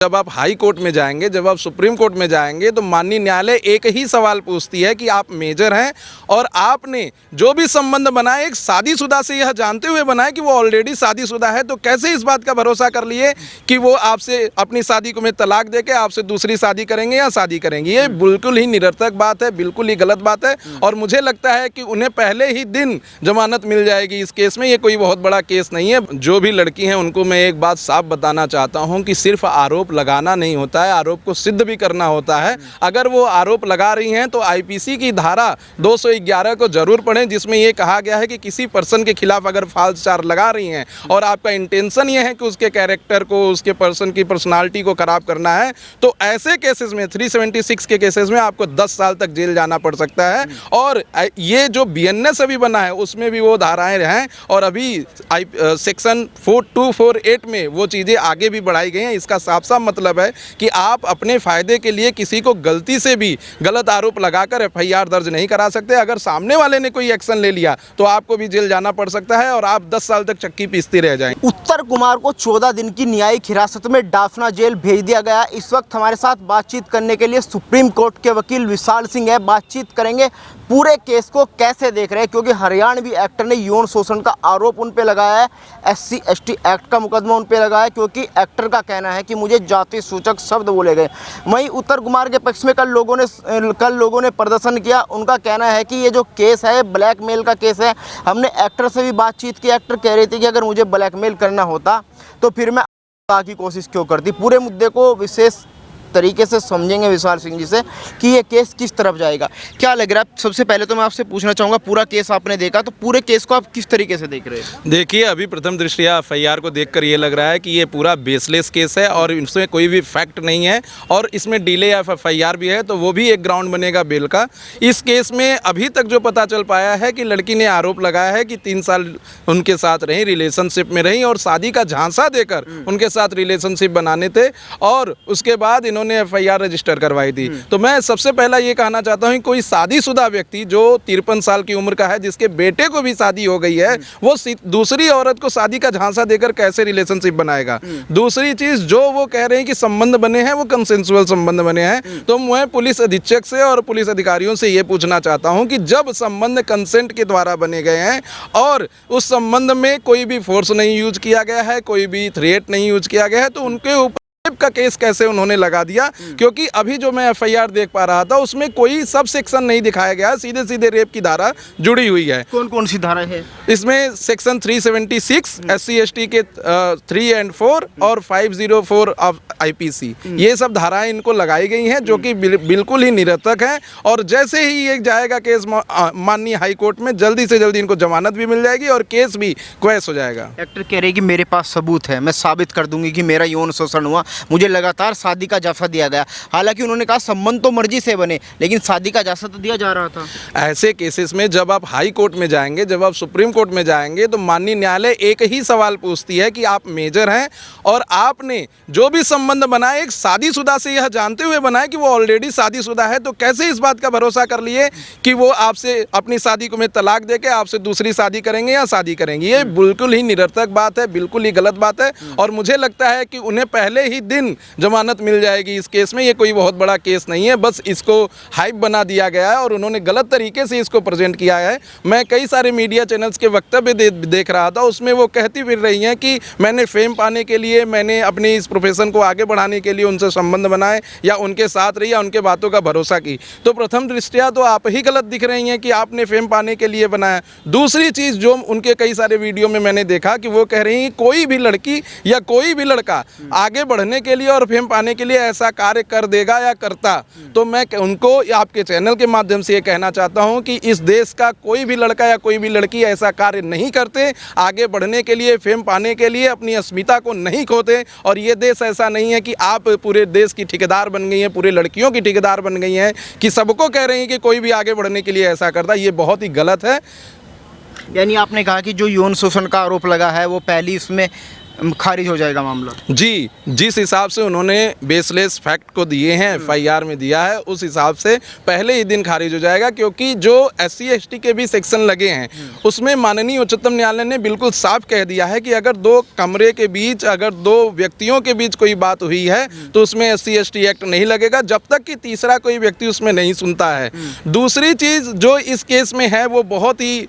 जब आप high court में जाएंगे, जब आप सुप्रीम कोर्ट में जाएंगे तो माननीय न्यायालय एक ही सवाल पूछती है कि आप मेजर हैं और आपने जो भी संबंध बनाए एक शादीशुदा से यह जानते हुए बनाए कि वो ऑलरेडी शादीशुदा है, तो कैसे इस बात का भरोसा कर लिए कि वो आपसे अपनी शादी को में तलाक देके आपसे दूसरी शादी करेंगे या शादी करेंगे। ये बिल्कुल ही निरर्थक बात है, बिल्कुल ही गलत बात है और मुझे लगता है कि उन्हें पहले ही दिन जमानत मिल जाएगी इस केस में। ये कोई बहुत बड़ा केस नहीं है। जो भी लड़की हैं उनको मैं एक बात साफ बताना चाहता हूँ कि सिर्फ आरोप लगाना नहीं होता है, आरोप को सिद्ध भी करना होता है। अगर वो आरोप लगा रही हैं तो आईपीसी की धारा 211 को जरूर पढ़ें, जिसमें ये कहा गया है कि किसी पर्सन के खिलाफ अगर फाल्स चार्ज लगा रही हैं और आपका इंटेंशन ये है कि उसके कैरेक्टर को, उसके पर्सन की पर्सनालिटी को खराब करना है, तो ऐसे केसेस में 376 के केसेस में आपको 10 साल तक जेल जाना पड़ सकता है। और ये जो बीएनएस अभी बना है उसमें भी वो धाराएं हैं और अभी सेक्शन 4248 में वो चीज़ें आगे भी बढ़ाई गई हैं। इसका साफ साफ मतलब है कि आप अपने फायदे के लिए किसी को गलती से भी गलत आरोप लगाकर एफआईआर दर्ज नहीं करा सकते। अगर सामने वाले ने कोई एक्शन ले लिया तो आपको भी जेल जाना पड़ सकता है और आप 10 साल तक चक्की पीसते रह जाएंगे। उत्तर कुमार को 14 दिन की न्यायिक हिरासत में डाफना जेल भेज दिया गया। इस वक्त हमारे साथ बातचीत करने के लिए सुप्रीम कोर्ट के वकील विशाल सिंह है। बातचीत करेंगे पूरे केस को कैसे देख रहे हैं, क्योंकि हरियाणवी एक्टर ने यौन शोषण का आरोप उन पे लगाया है, SC/ST एक्ट का मुकदमा उन पे लगाया है, क्योंकि एक्टर का कहना है कि मुझे जाति सूचक शब्द बोले गए। वहीं उत्तर कुमार के पक्ष में कल लोगों ने प्रदर्शन किया। उनका कहना है कि ये जो केस है ब्लैकमेल का केस है। हमने एक्टर से भी बातचीत की, एक्टर कह रही थी कि अगर मुझे ब्लैकमेल करना होता तो फिर मैं की कोशिश क्यों करती। पूरे मुद्दे को विशेष तरीके से समझेंगे विशाल सिंह जी से कि ये केस किस तरफ जाएगा। क्या लग रहा है, सबसे पहले तो मैं आपसे पूछना चाहूँगा, पूरा केस आपने देखा तो पूरे केस को आप किस तरीके से देख रहे हैं? देखिए, अभी प्रथम दृष्टया एफआईआर को देखकर ये लग रहा है कि ये पूरा बेसलेस केस है और इसमें कोई भी फैक्ट नहीं है और इसमें डिले ऑफ एफआईआर भी है, तो वो भी एक ग्राउंड बनेगा बेल का। इस केस में अभी तक जो पता चल पाया है कि लड़की ने आरोप लगाया है कि 3 साल उनके साथ रही, रिलेशनशिप में रही और शादी का झांसा देकर उनके साथ रिलेशनशिप बनाने थे और उसके बाद इन्होंने एफआईआर रजिस्टर करवाई थी। तो मैं सबसे पहला ये कहना चाहता हूँ, कोई शादीशुदा व्यक्ति जो 53 साल की उम्र का है, जिसके बेटे को भी शादी हो गई है, वो दूसरी औरत को शादी का झांसा देकर कैसे रिलेशनशिप बनाएगा। दूसरी चीज, जो वो कह रहे हैं कि संबंध बने हैं वो कंसेंसुअल संबंध बने हैं, तो मैं पुलिस अधीक्षक से और पुलिस अधिकारियों से ये पूछना चाहता हूँ कि जब संबंध कंसेंट के द्वारा बने गए हैं और उस संबंध में कोई भी फोर्स नहीं यूज किया गया है, कोई भी थ्रेट नहीं यूज किया गया है, तो उनके ऊपर रेप का केस कैसे उन्होंने लगा दिया। क्योंकि अभी जो मैं एफआईआर देख पा रहा था उसमें कोई सब सेक्शन नहीं दिखाया गया, सीधे सीधे रेप की धारा जुड़ी हुई है। कौन कौन सी धारा है इसमें? सेक्शन 376 SC/ST के 3 और 4 और 504 ऑफ आईपीसी, ये सब धाराएं इनको लगाई गई हैं जो कि बिल्कुल ही निरर्थक हैं। और जैसे ही ये जाएगा केस माननीय हाई कोर्ट में, जल्दी से जल्दी इनको जमानत भी मिल जाएगी और केस भी क्वैश हो जाएगा। एक्टर कह रही कि मेरे पास सबूत है, मैं साबित कर दूंगी कि मेरा यौन शोषण हुआ, मुझे लगातार शादी का जाफा दिया गया। हालांकि उन्होंने कहा संबंध तो मर्जी से बने, लेकिन शादी का जाफा तो दिया जा रहा था। ऐसे केसेस में जब आप हाई कोर्ट में जाएंगे, जब आप सुप्रीम कोर्ट में जाएंगे, तो माननीय न्यायालय एक ही सवाल पूछती है कि आप मेजर हैं और आपने जो भी संबंध बनाए एक शादीशुदा से यह जानते हुए बनाए कि वो ऑलरेडी शादीशुदा है, तो कैसे इस बात का भरोसा कर लिए कि वो आपसे अपनी शादी को में तलाक देके आपसे दूसरी शादी करेंगे या शादी करेंगे। ये बिल्कुल ही निरर्थक बात है, बिल्कुल ही गलत बात है और मुझे लगता है कि उन्हें पहले ही दिन जमानत मिल जाएगी इस केस में। ये कोई बहुत बड़ा केस नहीं है, बस इसको हाइप बना दिया गया है और उन्होंने गलत तरीके से इसको प्रेजेंट किया है। मैं कई सारे मीडिया चैनल्स के वक्तव्य देख रहा था, उसमें वो कहती फिर रही हैं कि मैंने फेम पाने के लिए, मैंने अपने इस प्रोफेशन को आगे बढ़ाने के लिए उनसे संबंध बनाए या उनके साथ रही या उनके बातों का भरोसा की। तो प्रथम दृष्टया तो आप ही गलत दिख रही हैं कि आपने फेम पाने के लिए बनाया। दूसरी चीज़, जो उनके कई सारे वीडियो में मैंने देखा कि वो कह रही हैं कोई भी लड़की या कोई भी लड़का आगे बढ़ने के लिए और फेम पाने के लिए ऐसा कार्य कर देगा या करता, तो मैं उनको आपके चैनल के माध्यम से ये कहना चाहता हूं कि इस देश का कोई भी लड़का या कोई भी लड़की ऐसा कार्य नहीं करते। आगे बढ़ने के लिए, फेम पाने के लिए अपनी अस्मिता को नहीं खोते। और ये देश ऐसा नहीं है कि आप पूरे देश की ठेकेदार बन गई हैं, पूरे लड़कियों की ठेकेदार बन गई हैं कि सबको कह रही हैं कि कोई भी आगे बढ़ने के लिए ऐसा करता। ये बहुत ही गलत है। यानी आपने कहा कि जो यौन शोषण का आरोप लगा है वो पहली इसमें खारिज हो जाएगा मामला। जी, जिस हिसाब से उन्होंने बेसलेस फैक्ट को दिए हैं, एफआईआर में दिया है, उस हिसाब से पहले ही दिन खारिज हो जाएगा, क्योंकि जो एससी एसटी के भी सेक्शन लगे हैं उसमें माननीय उच्चतम न्यायालय ने बिल्कुल साफ कह दिया है कि अगर दो कमरे के बीच, अगर दो व्यक्तियों के बीच कोई बात हुई है तो उसमें एससी एसटी एक्ट नहीं लगेगा जब तक कि तीसरा कोई व्यक्ति उसमें नहीं सुनता है। दूसरी चीज़ जो इस केस में है वो बहुत ही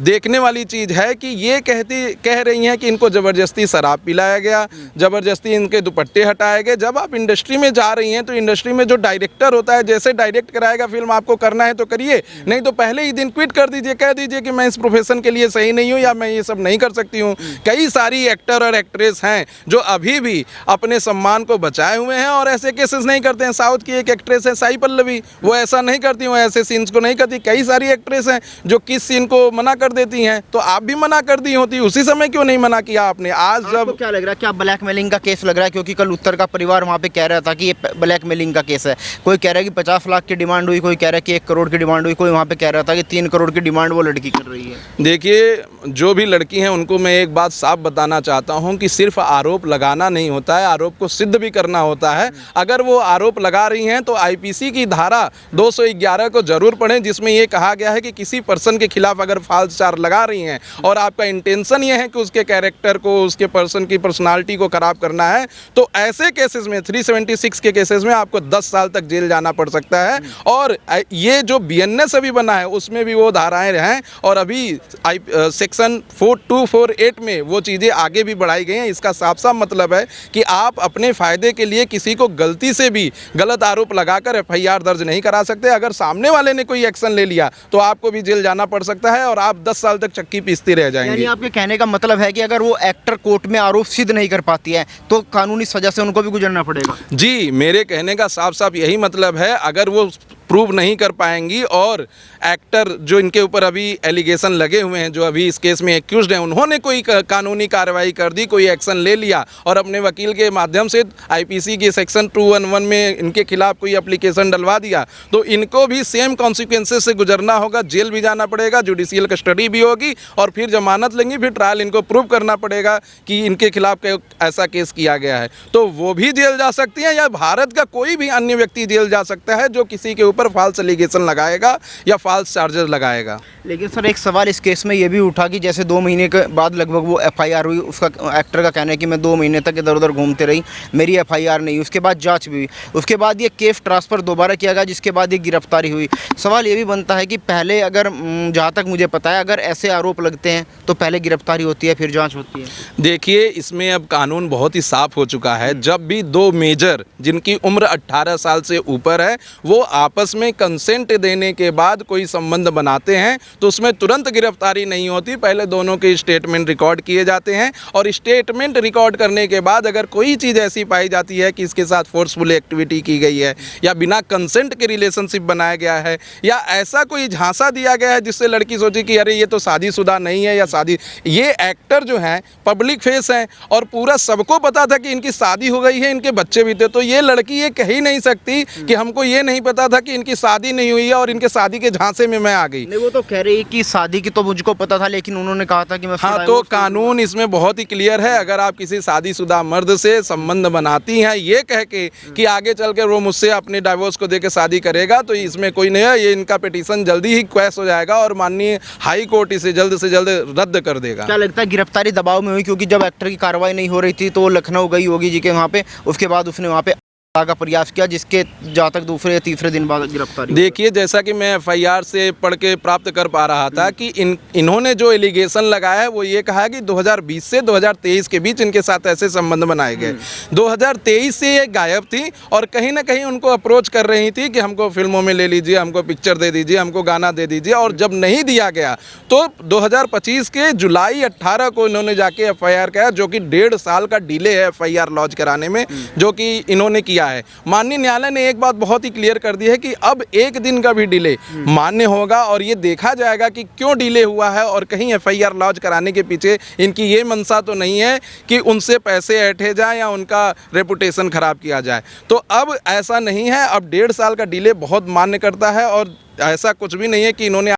देखने वाली चीज़ है कि ये कह रही हैं कि इनको ज़बरदस्ती शराब पिलाया गया, ज़बरदस्ती इनके दुपट्टे हटाए गए। जब आप इंडस्ट्री में जा रही हैं तो इंडस्ट्री में जो डायरेक्टर होता है, जैसे डायरेक्ट कराएगा फिल्म, आपको करना है तो करिए, नहीं तो पहले ही दिन क्विट कर दीजिए, कह दीजिए कि मैं इस प्रोफेशन के लिए सही नहीं हूँ या मैं ये सब नहीं कर सकती हूँ। कई सारी एक्टर और एक्ट्रेस हैं जो अभी भी अपने सम्मान को बचाए हुए हैं और ऐसे केसेस नहीं करते हैं। साउथ की एक एक्ट्रेस है साई पल्लवी, वो ऐसा नहीं करती, वो ऐसे सीन्स को नहीं करती। कई सारी एक्ट्रेस हैं जो किस सीन को मना कर देती हैं, तो आप भी मना कर दी होती, उसी समय क्यों नहीं मना किया आपने? आज जब क्या लग रहा है, क्या ब्लैकमेलिंग का केस लग रहा है? क्योंकि कल उत्तर का परिवार वहाँ पे कह रहा था कि ये ब्लैकमेलिंग का केस है। कोई कह रहा है कि 50 लाख की डिमांड हुई, कोई कह रहा है कि 1 करोड़ की डिमांड हुई, कोई वहाँ पे कह रहा था कि 3 करोड़ की डिमांड वो लड़की कर रही है। देखिए, जो भी लड़की हैं उनको मैं एक बात साफ बताना चाहता हूं कि सिर्फ आरोप लगाना नहीं होता है, आरोप को सिद्ध भी करना होता है। अगर वो आरोप लगा रही हैं तो आईपीसी की धारा 211 को जरूर पढ़ें, जिसमें ये कहा गया है कि किसी पर्सन के खिलाफ अगर फाल्स चार्ज लगा रही हैं और आपका इंटेंशन ये है कि उसके कैरेक्टर को, उसके पर्सन की पर्सनालिटी को खराब करना है, तो ऐसे केसेस में 376 के केसेस में आपको 10 साल तक जेल जाना पड़ सकता है। और ये जो बीएनएस अभी बना है उसमें भी वो धाराएं हैं और अभी सेक्शन 4248 में वो चीज़ें आगे भी बढ़ाई गई हैं। इसका साफ साफ मतलब है कि आप अपने फ़ायदे के लिए किसी को गलती से भी गलत आरोप लगाकर एफआईआर दर्ज नहीं करा सकते। अगर सामने वाले ने कोई एक्शन ले लिया तो आपको भी जेल जाना पड़ सकता है और आप 10 साल तक चक्की पीसती रह जाएंगे। यानी आपके कहने का मतलब है कि अगर वो एक्टर कोर्ट में आरोप सिद्ध नहीं कर पाती है तो कानूनी सजा से उनको भी गुजरना पड़ेगा? जी, मेरे कहने का साफ साफ यही मतलब है। अगर वो प्रूव नहीं कर पाएंगी और एक्टर जो इनके ऊपर अभी एलिगेशन लगे हुए हैं, जो अभी इस केस में एक्यूज्ड हैं, उन्होंने कोई कानूनी कार्रवाई कर दी, कोई एक्शन ले लिया और अपने वकील के माध्यम से आईपीसी के सेक्शन 211 में इनके खिलाफ कोई एप्लीकेशन डलवा दिया, तो इनको भी सेम कॉन्सिक्वेंसेस से गुजरना होगा, जेल भी जाना पड़ेगा, जुडिशियल कस्टडी भी होगी और फिर जमानत लेंगी, फिर ट्रायल इनको प्रूव करना पड़ेगा कि इनके खिलाफ ऐसा केस किया गया है, तो वो भी जेल जा सकती हैं या भारत का कोई भी अन्य व्यक्ति जेल जा सकता है जो किसी के ऊपर फाल्स एलिगेशन लगाएगा या फाल्स चार्जेस लगाएगा। लेकिन सर एक सवाल इस केस में ये भी उठा कि जैसे 2 महीने के बाद लगभग वो एफआईआर हुई, उसका एक्टर का कहना है कि मैं 2 महीने तक इधर उधर घूमते रही, मेरी एफआईआर नहीं हुई, उसके बाद जांच भी हुई, उसके बाद ये केस ट्रांसफ़र दोबारा किया गया, जिसके बाद ये गिरफ्तारी हुई। सवाल ये भी बनता है कि पहले अगर जहाँ तक मुझे पता है अगर ऐसे आरोप लगते हैं तो पहले गिरफ्तारी होती है फिर जाँच होती है। देखिए, इसमें अब कानून बहुत ही साफ हो चुका है। जब भी 2 मेजर जिनकी उम्र 18 साल से ऊपर है वो आपस में कंसेंट देने के बाद कोई संबंध बनाते हैं तो उसमें तुरंत गिरफ्तारी नहीं होती। पहले दोनों के स्टेटमेंट रिकॉर्ड किए जाते हैं और स्टेटमेंट रिकॉर्ड करने के बाद अगर कोई चीज़ ऐसी पाई जाती है कि इसके साथ फोर्सफुल एक्टिविटी की गई है या बिना कंसेंट के रिलेशनशिप बनाया गया है या ऐसा कोई झांसा दिया गया है जिससे लड़की सोची कि अरे ये तो शादीशुदा नहीं है या शादी, ये एक्टर जो हैं पब्लिक फेस हैं और पूरा सबको पता था कि इनकी शादी हो गई है, इनके बच्चे भी थे, तो ये लड़की ये कह ही नहीं सकती कि हमको ये नहीं पता था कि इनकी शादी नहीं हुई है और इनके शादी के झांसे में मैं आ गई। नहीं, वो तो कह रही कि शादी की तो मुझको पता था लेकिन उन्होंने कहा था कि मैं हाँ, तो कानून इसमें बहुत ही क्लियर है। अगर आप किसी शादीशुदा मर्द से संबंध बनाती हैं ये कह के कि आगे चल के वो मुझसे अपने डाइवोर्स को देके शादी करेगा तो इसमें कोई नहीं है, ये इनका पिटीशन जल्दी ही क्वैश हो जाएगा और माननीय हाई कोर्ट इसे जल्द से जल्द रद्द कर देगा। क्या लगता है गिरफ्तारी दबाव में हुई क्योंकि जब एक्टर की कार्रवाई नहीं हो रही थी तो वो लखनऊ गई होगी जी के वहाँ पे, उसके बाद उसने वहाँ पे का प्रयास किया जिसके जहाँ तक दूसरे या तीसरे दिन बाद गिरफ्तारी। देखिए, जैसा कि मैं एफआईआर से पढ़ के प्राप्त कर पा रहा था कि इन्होंने जो एलिगेशन लगाया है वो ये कहा है कि 2020 से 2023 के बीच इनके साथ ऐसे संबंध बनाए गए। 2023 से ये गायब थी और कहीं ना कहीं उनको अप्रोच कर रही थी कि हमको फिल्मों में ले लीजिए, हमको पिक्चर दे दीजिए, हमको गाना दे दीजिए, और जब नहीं दिया गया तो 2025 के जुलाई 18 को इन्होंने जाके एफआईआर किया, जो कि 1.5 साल का डिले है एफआईआर लॉन्च कराने में, जो कि इन्होंने किया है। माननीय न्यायालय ने एक बात बहुत ही क्लियर कर दी है कि अब 1 दिन का भी डिले मान्य होगा और ये देखा जाएगा कि क्यों डिले हुआ है और कहीं एफआईआर लॉन्च कराने के पीछे इनकी ये मंशा तो नहीं है कि उनसे पैसे ऐंठे जाएं या उनका रेपुटेशन खराब किया जाए। तो अब ऐसा नहीं है, अब 1.5 साल का डिले बहुत मान्य करता है और ऐसा कुछ भी नहीं है कि इन्होंने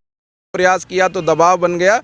प्रयास किया तो दबाव बन गया।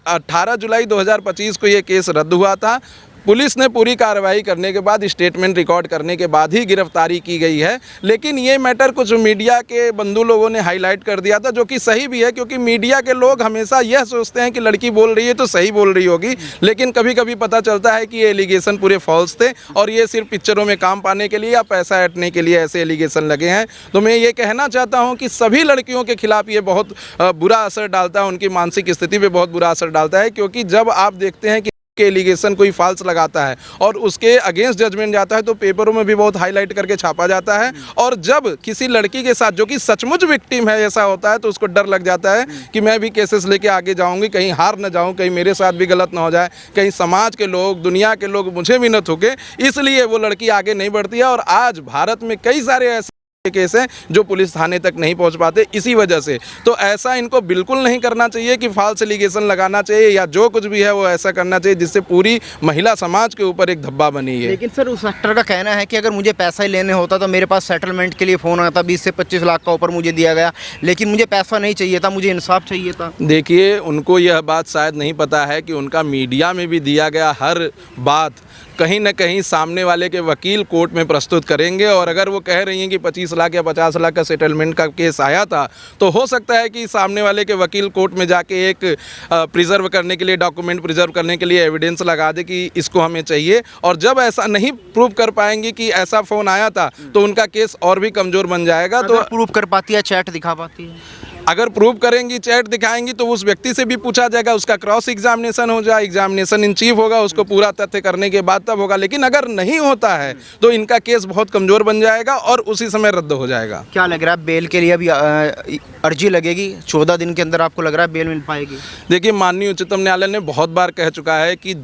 18 जुलाई 2025 को ये केस रद्द हुआ था। पुलिस ने पूरी कार्रवाई करने के बाद, स्टेटमेंट रिकॉर्ड करने के बाद ही गिरफ्तारी की गई है। लेकिन ये मैटर कुछ मीडिया के बंधु लोगों ने हाईलाइट कर दिया था, जो कि सही भी है, क्योंकि मीडिया के लोग हमेशा यह सोचते हैं कि लड़की बोल रही है तो सही बोल रही होगी, लेकिन कभी कभी पता चलता है कि ये एलिगेशन पूरे फॉल्स थे और ये सिर्फ पिक्चरों में काम पाने के लिए या पैसा ऐंठने के लिए ऐसे एलिगेशन लगे हैं। तो मैं ये कहना चाहता हूँ कि सभी लड़कियों के खिलाफ ये बहुत बुरा असर डालता है, उनकी मानसिक स्थिति पे बहुत बुरा असर डालता है, क्योंकि जब आप देखते हैं कि एलिगेशन कोई फाल्स लगाता है और उसके अगेंस्ट जजमेंट जाता है तो पेपरों में भी बहुत हाईलाइट करके छापा जाता है। और जब किसी लड़की के साथ जो कि सचमुच विक्टिम है ऐसा होता है तो उसको डर लग जाता है कि मैं भी केसेस लेके आगे जाऊंगी, कहीं हार न जाऊं, कहीं मेरे साथ भी गलत ना हो जाए, कहीं समाज के लोग, दुनिया के लोग मुझे भी न थूके, इसलिए वो लड़की आगे नहीं बढ़ती है। और आज भारत में कई सारे ऐसे केस हैं जो पुलिस थाने तक नहीं पहुंच पाते इसी वजह से। तो ऐसा इनको बिल्कुल नहीं करना चाहिए कि फाल्स एलिगेशन लगाना चाहिए या जो कुछ भी है वो ऐसा करना चाहिए जिससे पूरी महिला समाज के ऊपर एक धब्बा बनी है। लेकिन सर उस एक्टर का कहना है कि अगर मुझे पैसा ही लेने होता तो मेरे पास सेटलमेंट के लिए फ़ोन आया था, 20 से 25 लाख का ऊपर मुझे दिया गया, लेकिन मुझे पैसा नहीं चाहिए था, मुझे इंसाफ चाहिए था। देखिए, उनको यह बात शायद नहीं पता है कि उनका मीडिया में भी दिया गया हर बात कहीं ना कहीं सामने वाले के वकील कोर्ट में प्रस्तुत करेंगे। और अगर वो कह रही हैं कि 25 लाख या 50 लाख का सेटलमेंट का केस आया था तो हो सकता है कि सामने वाले के वकील कोर्ट में जाके एक प्रिजर्व करने के लिए, डॉक्यूमेंट प्रिजर्व करने के लिए एविडेंस लगा दे कि इसको हमें चाहिए। और जब ऐसा नहीं प्रूव कर पाएंगे कि ऐसा फ़ोन आया था तो उनका केस और भी कमज़ोर बन जाएगा। तो प्रूव कर पाती है, चैट दिखा पाती है, अगर प्रूव करेंगी, चैट दिखाएंगी तो उस व्यक्ति से भी पूछा जाएगा, उसका क्रॉस एग्जामिनेशन हो जाए, एग्जामिनेशन इन चीफ होगा, उसको पूरा तथ्य करने के बाद तब होगा। लेकिन अगर नहीं होता है तो इनका केस बहुत कमज़ोर बन जाएगा और उसी समय रद्द हो जाएगा। क्या लग रहा है बेल के लिए अभी अर्जी लगेगी 14 दिन के अंदर, आपको लग रहा है बेल मिल पाएगी? देखिए, माननीय उच्चतम न्यायालय ने बहुत बार कह चुका है कि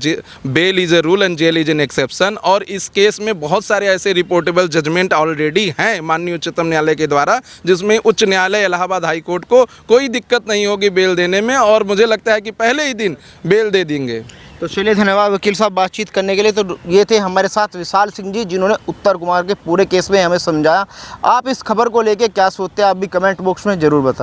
bail is a rule and jail is an exception. और इस केस में बहुत सारे ऐसे रिपोर्टेबल जजमेंट ऑलरेडी हैं माननीय उच्चतम न्यायालय के द्वारा, जिसमें उच्च न्यायालय इलाहाबाद हाई कोर्ट को कोई दिक्कत नहीं होगी बेल देने में, और मुझे लगता है कि पहले ही दिन बेल दे देंगे। तो चलिए, धन्यवाद वकील साहब बातचीत करने के लिए। तो ये थे हमारे साथ विशाल सिंह जी, जिन्होंने उत्तर कुमार के पूरे केस में हमें समझाया। आप इस खबर को लेके क्या सोचते हैं, आप भी कमेंट बॉक्स में ज़रूर बताएं।